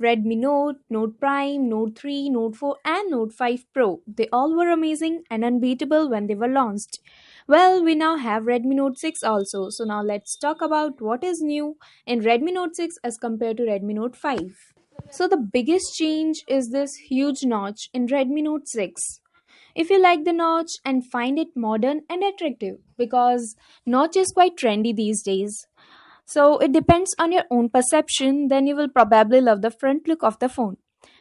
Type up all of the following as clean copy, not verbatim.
Redmi Note, Note Prime, Note 3, Note 4, and Note 5 Pro. They all were amazing and unbeatable when they were launched. Well, we now have Redmi Note 6 also. So now let's talk about what is new in Redmi Note 6 as compared to Redmi Note 5. So the biggest change is this huge notch in Redmi Note 6. If you like the notch and find it modern and attractive, because notch is quite trendy these days, so it depends on your own perception, then you will probably love the front look of the phone.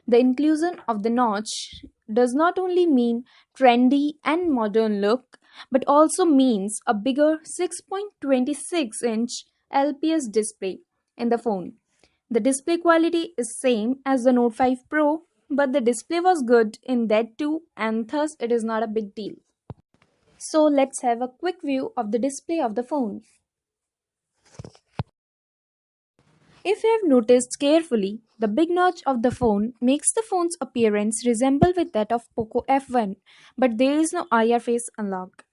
The inclusion of the notch does not only mean trendy and modern look, but also means a bigger 6.26-inch LPS display in the phone. The display quality is same as the Note 5 Pro, but the display was good in that too, and thus it is not a big deal. So let's have a quick view of the display of the phone. If you have noticed carefully, the big notch of the phone makes the phone's appearance resemble with that of Poco F1, but there is no IR face unlock.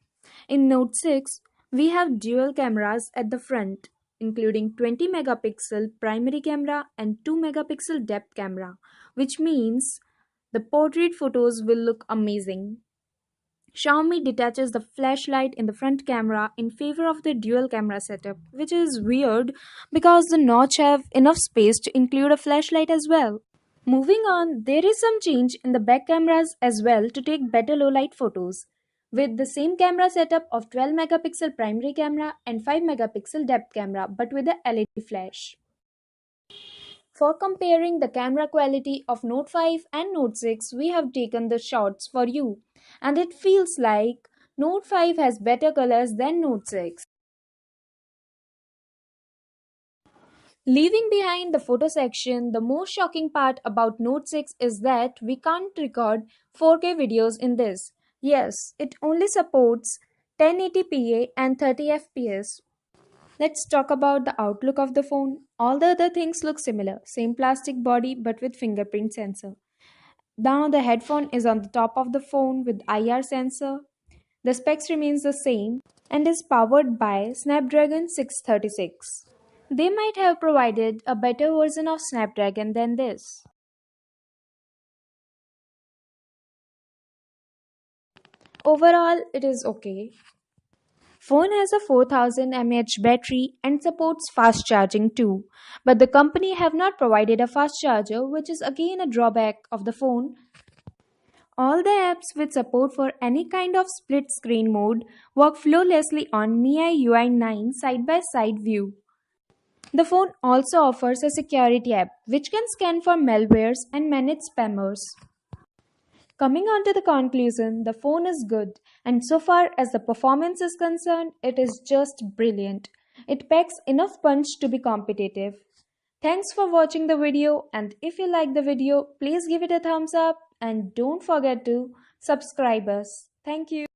In Note 6, we have dual cameras at the front, including 20 megapixel primary camera and 2 megapixel depth camera, which means the portrait photos will look amazing. Xiaomi detaches the flashlight in the front camera in favor of the dual camera setup, which is weird because the notch have enough space to include a flashlight as well. Moving on, there is some change in the back cameras as well to take better low light photos. With the same camera setup of 12 megapixel primary camera and 5 megapixel depth camera but with a LED flash. For comparing the camera quality of Note 5 and Note 6, we have taken the shots for you, and it feels like Note 5 has better colors than Note 6. Leaving behind the photo section, the most shocking part about Note 6 is that we can't record 4K videos in this. Yes, it only supports 1080p and 30 fps. Let's talk about the outlook of the phone. All the other things look similar, same plastic body but with fingerprint sensor. Now the headphone is on the top of the phone with IR sensor. The specs remains the same and is powered by Snapdragon 636. They might have provided a better version of Snapdragon than this. Overall, it is okay. Phone has a 4000 mAh battery and supports fast charging too, but the company have not provided a fast charger, which is again a drawback of the phone. All the apps with support for any kind of split screen mode work flawlessly on MIUI UI 9 side-by-side view. The phone also offers a security app which can scan for malwares and manage spammers. Coming on to the conclusion, the phone is good, and so far as the performance is concerned, it is just brilliant. It packs enough punch to be competitive. Thanks for watching the video, and if you like the video, please give it a thumbs up and don't forget to subscribe us. Thank you.